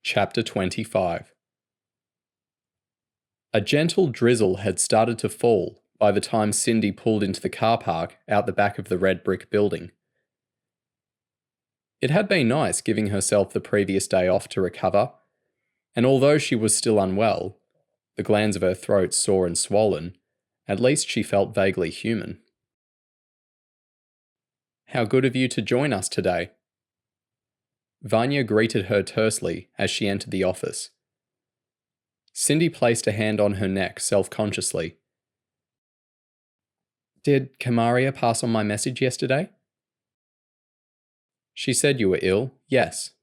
Chapter 25. A gentle drizzle had started to fall by the time Cindy pulled into the car park out the back of the red brick building. It had been nice giving herself the previous day off to recover, and although she was still unwell, the glands of her throat sore and swollen, at least she felt vaguely human. "How good of you to join us today." Vanya greeted her tersely as she entered the office. Cindy placed a hand on her neck self-consciously. "Did Kamaria pass on my message yesterday?" "She said you were ill, yes."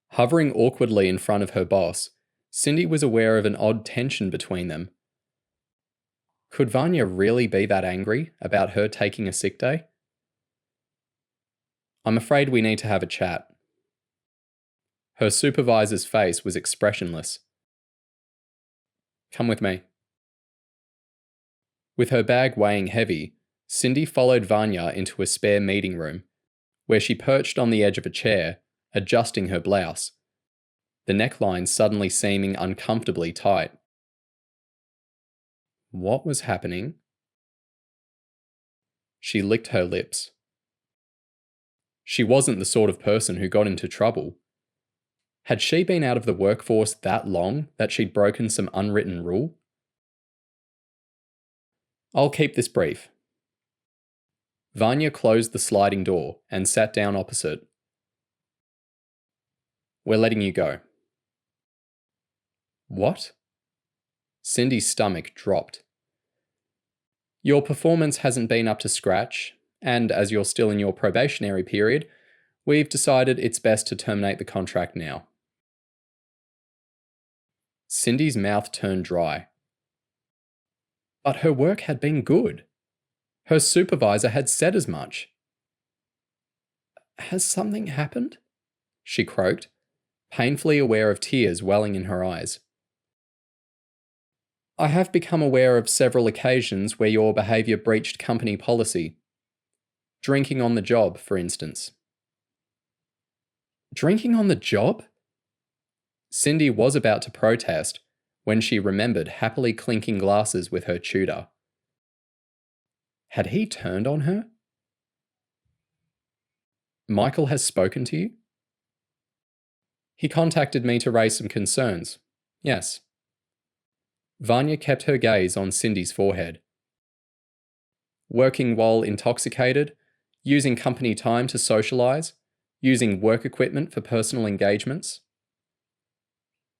Hovering awkwardly in front of her boss, Cindy was aware of an odd tension between them. Could Vanya really be that angry about her taking a sick day? "I'm afraid we need to have a chat." Her supervisor's face was expressionless. "Come with me." With her bag weighing heavy, Cindy followed Vanya into a spare meeting room, where she perched on the edge of a chair, adjusting her blouse, the neckline suddenly seeming uncomfortably tight. What was happening? She licked her lips. She wasn't the sort of person who got into trouble. Had she been out of the workforce that long that she'd broken some unwritten rule? "I'll keep this brief." Vanya closed the sliding door and sat down opposite. "We're letting you go." "What?" Cindy's stomach dropped. "Your performance hasn't been up to scratch, and as you're still in your probationary period, we've decided it's best to terminate the contract now." Cindy's mouth turned dry. But her work had been good. Her supervisor had said as much. "Has something happened?" she croaked, painfully aware of tears welling in her eyes. "I have become aware of several occasions where your behaviour breached company policy. Drinking on the job, for instance." Drinking on the job? Cindy was about to protest when she remembered happily clinking glasses with her tutor. Had he turned on her? "Michael has spoken to you?" "He contacted me to raise some concerns. Yes." Vanya kept her gaze on Cindy's forehead. "Working while intoxicated, using company time to socialise, using work equipment for personal engagements."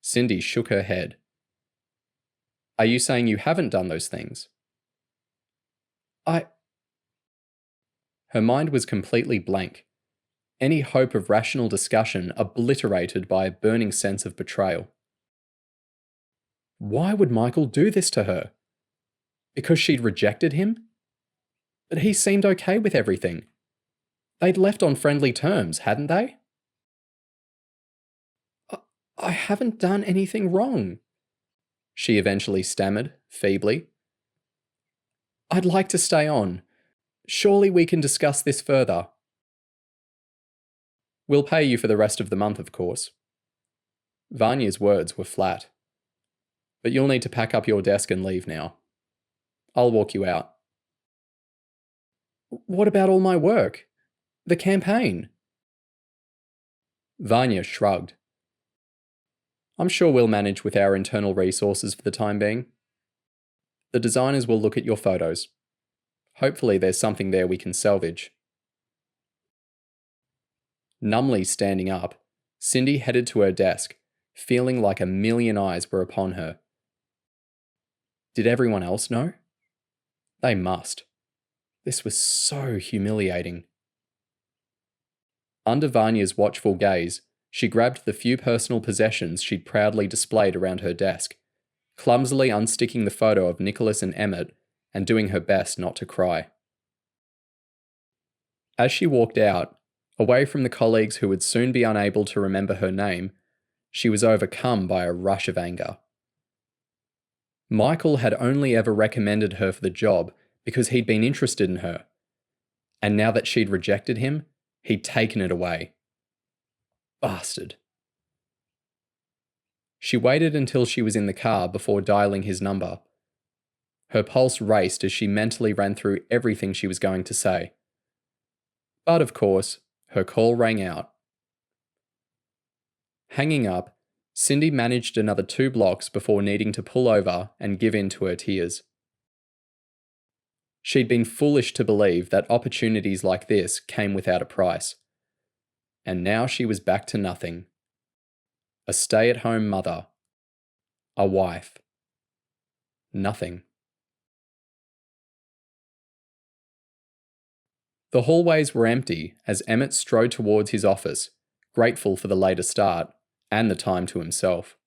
Cindy shook her head. "Are you saying you haven't done those things?" Her mind was completely blank, any hope of rational discussion obliterated by a burning sense of betrayal. Why would Michael do this to her? Because she'd rejected him? But he seemed okay with everything. They'd left on friendly terms, hadn't they? I haven't done anything wrong," she eventually stammered, feebly. "I'd like to stay on. Surely we can discuss this further." "We'll pay you for the rest of the month, of course." Vanya's words were flat. "But you'll need to pack up your desk and leave now. I'll walk you out." "What about all my work? The campaign?" Vanya shrugged. "I'm sure we'll manage with our internal resources for the time being. The designers will look at your photos. Hopefully there's something there we can salvage." Numbly standing up, Cindy headed to her desk, feeling like a million eyes were upon her. Did everyone else know? They must. This was so humiliating. Under Vanya's watchful gaze, she grabbed the few personal possessions she'd proudly displayed around her desk, clumsily unsticking the photo of Nicholas and Emmett and doing her best not to cry. As she walked out, away from the colleagues who would soon be unable to remember her name, she was overcome by a rush of anger. Michael had only ever recommended her for the job because he'd been interested in her, and now that she'd rejected him, he'd taken it away. Bastard. She waited until she was in the car before dialing his number. Her pulse raced as she mentally ran through everything she was going to say. But of course, her call rang out. Hanging up, Cindy managed another 2 blocks before needing to pull over and give in to her tears. She'd been foolish to believe that opportunities like this came without a price. And now she was back to nothing. A stay-at-home mother. A wife. Nothing. The hallways were empty as Emmett strode towards his office, grateful for the later start and the time to himself.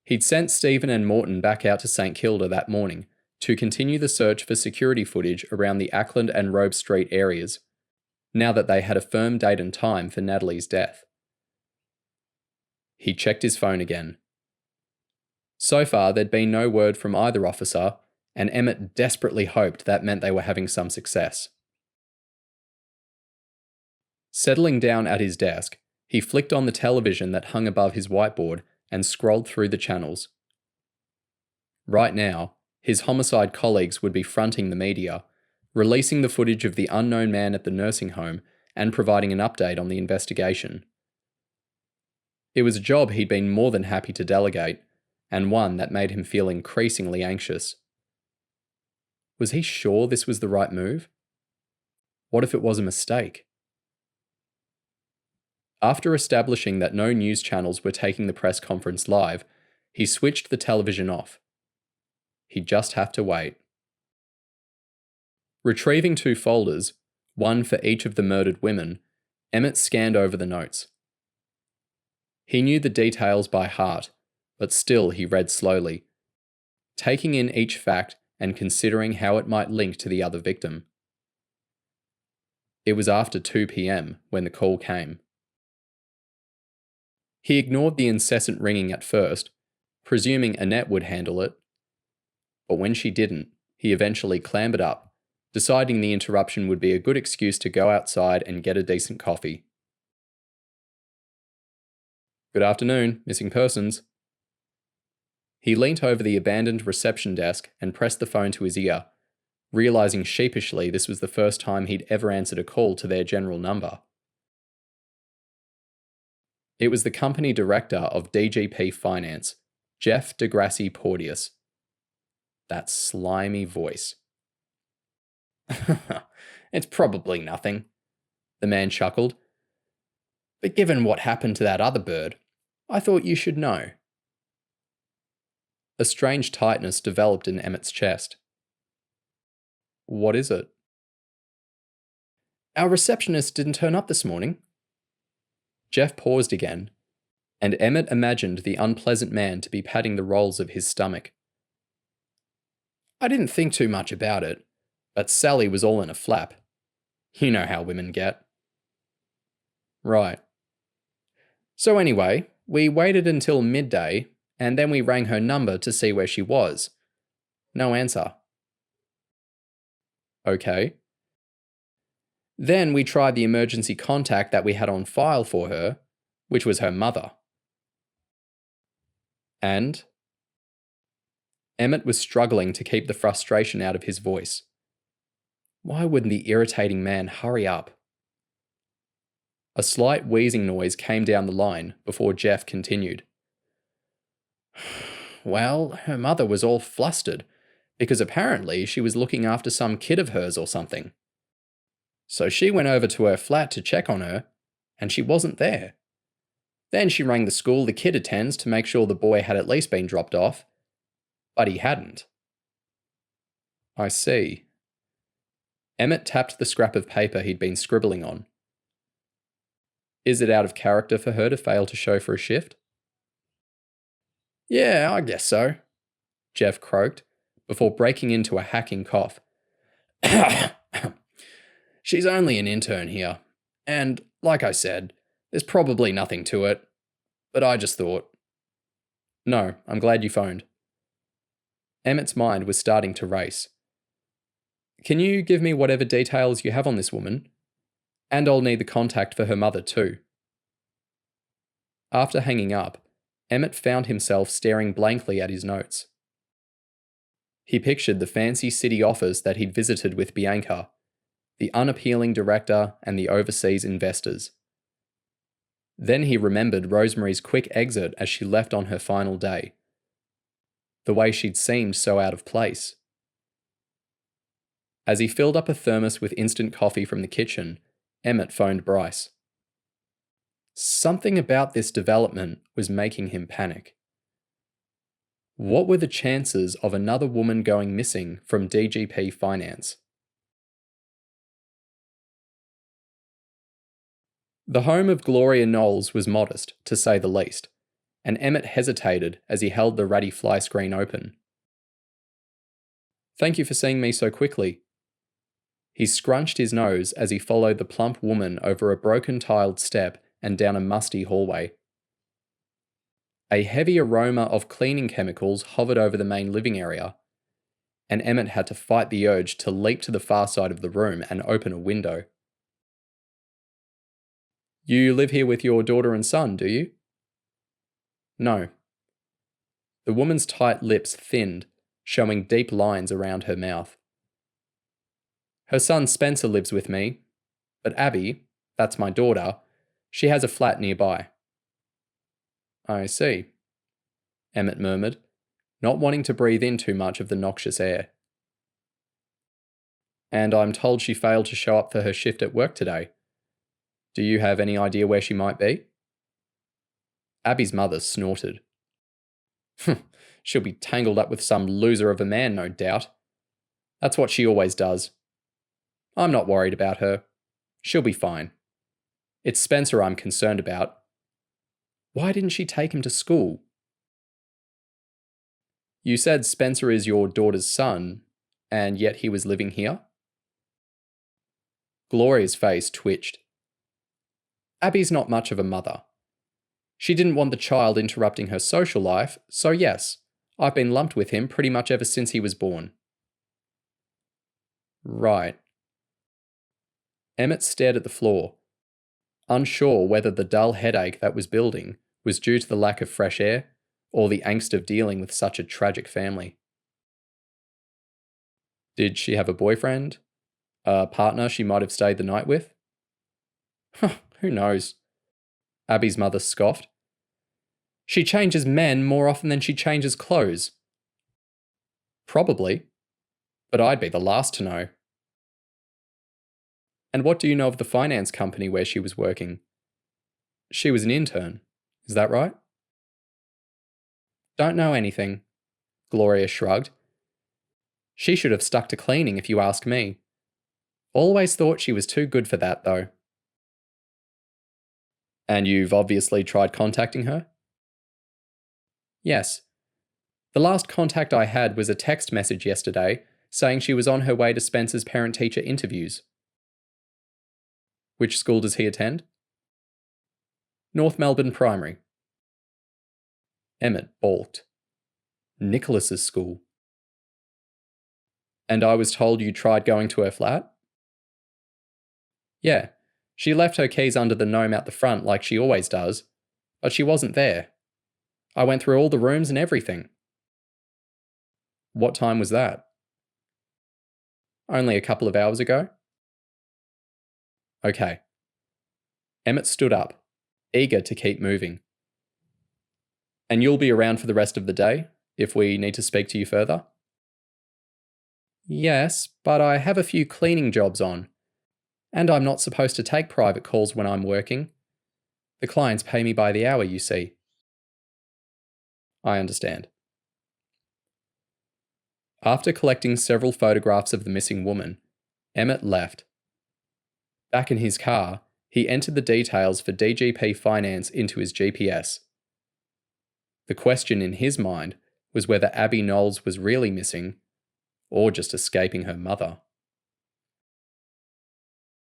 He'd sent Stephen and Morton back out to St Kilda that morning to continue the search for security footage around the Ackland and Robe Street areas, now that they had a firm date and time for Natalie's death. He checked his phone again. So far, there'd been no word from either officer, and Emmett desperately hoped that meant they were having some success. Settling down at his desk, he flicked on the television that hung above his whiteboard and scrolled through the channels. Right now, his homicide colleagues would be fronting the media, releasing the footage of the unknown man at the nursing home and providing an update on the investigation. It was a job he'd been more than happy to delegate, and one that made him feel increasingly anxious. Was he sure this was the right move? What if it was a mistake? After establishing that no news channels were taking the press conference live, he switched the television off. He'd just have to wait. Retrieving 2 folders, one for each of the murdered women, Emmett scanned over the notes. He knew the details by heart, but still he read slowly, taking in each fact and considering how it might link to the other victim. It was after 2 p.m. when the call came. He ignored the incessant ringing at first, presuming Annette would handle it. But when she didn't, he eventually clambered up, deciding the interruption would be a good excuse to go outside and get a decent coffee. Good afternoon, missing persons. He leant over the abandoned reception desk and pressed the phone to his ear, realizing sheepishly this was the first time he'd ever answered a call to their general number. It was the company director of DGP Finance, Jeff DeGrassi Porteous. That slimy voice. It's probably nothing, the man chuckled. But given what happened to that other bird, I thought you should know. A strange tightness developed in Emmett's chest. What is it? Our receptionist didn't turn up this morning. Jeff paused again, and Emmett imagined the unpleasant man to be patting the rolls of his stomach. I didn't think too much about it, but Sally was all in a flap. You know how women get. Right. So anyway, we waited until midday, and then we rang her number to see where she was. No answer. Okay. Then we tried the emergency contact that we had on file for her, which was her mother. And? Emmett was struggling to keep the frustration out of his voice. Why wouldn't the irritating man hurry up? A slight wheezing noise came down the line before Jeff continued. Well, her mother was all flustered, because apparently she was looking after some kid of hers or something. So she went over to her flat to check on her, and she wasn't there. Then she rang the school the kid attends to make sure the boy had at least been dropped off, but he hadn't. I see. Emmett tapped the scrap of paper he'd been scribbling on. Is it out of character for her to fail to show for a shift? Yeah, I guess so, Jeff croaked, before breaking into a hacking cough. She's only an intern here, and, like I said, there's probably nothing to it, but I just thought. No, I'm glad you phoned. Emmett's mind was starting to race. Can you give me whatever details you have on this woman? And I'll need the contact for her mother too. After hanging up, Emmett found himself staring blankly at his notes. He pictured the fancy city office that he'd visited with Bianca, the unappealing director and the overseas investors. Then he remembered Rosemary's quick exit as she left on her final day. The way she'd seemed so out of place. As he filled up a thermos with instant coffee from the kitchen, Emmett phoned Bryce. Something about this development was making him panic. What were the chances of another woman going missing from DGP Finance? The home of Gloria Knowles was modest, to say the least, and Emmett hesitated as he held the ratty fly screen open. Thank you for seeing me so quickly. He scrunched his nose as he followed the plump woman over a broken tiled step and down a musty hallway. A heavy aroma of cleaning chemicals hovered over the main living area, and Emmett had to fight the urge to leap to the far side of the room and open a window. You live here with your daughter and son, do you? No. The woman's tight lips thinned, showing deep lines around her mouth. Her son Spencer lives with me, but Abby, that's my daughter, she has a flat nearby. I see, Emmett murmured, not wanting to breathe in too much of the noxious air. And I'm told she failed to show up for her shift at work today. Do you have any idea where she might be? Abby's mother snorted. She'll be tangled up with some loser of a man, no doubt. That's what she always does. I'm not worried about her. She'll be fine. It's Spencer I'm concerned about. Why didn't she take him to school? You said Spencer is your daughter's son, and yet he was living here? Gloria's face twitched. Abby's not much of a mother. She didn't want the child interrupting her social life, so yes, I've been lumped with him pretty much ever since he was born. Right. Emmett stared at the floor, unsure whether the dull headache that was building was due to the lack of fresh air or the angst of dealing with such a tragic family. Did she have a boyfriend? A partner she might have stayed the night with? Who knows? Abby's mother scoffed. She changes men more often than she changes clothes. Probably, but I'd be the last to know. And what do you know of the finance company where she was working? She was an intern, is that right? Don't know anything, Gloria shrugged. She should have stuck to cleaning if you ask me. Always thought she was too good for that, though. And you've obviously tried contacting her? Yes. The last contact I had was a text message yesterday saying she was on her way to Spencer's parent-teacher interviews. Which school does he attend? North Melbourne Primary. Emmett balked. Nicholas's school. And I was told you tried going to her flat? Yeah, she left her keys under the gnome out the front like she always does, but she wasn't there. I went through all the rooms and everything. What time was that? Only a couple of hours ago. Okay. Emmett stood up, eager to keep moving. And you'll be around for the rest of the day, if we need to speak to you further? Yes, but I have a few cleaning jobs on. And I'm not supposed to take private calls when I'm working. The clients pay me by the hour, you see. I understand. After collecting several photographs of the missing woman, Emmett left. Back in his car, he entered the details for DGP Finance into his GPS. The question in his mind was whether Abby Knowles was really missing, or just escaping her mother.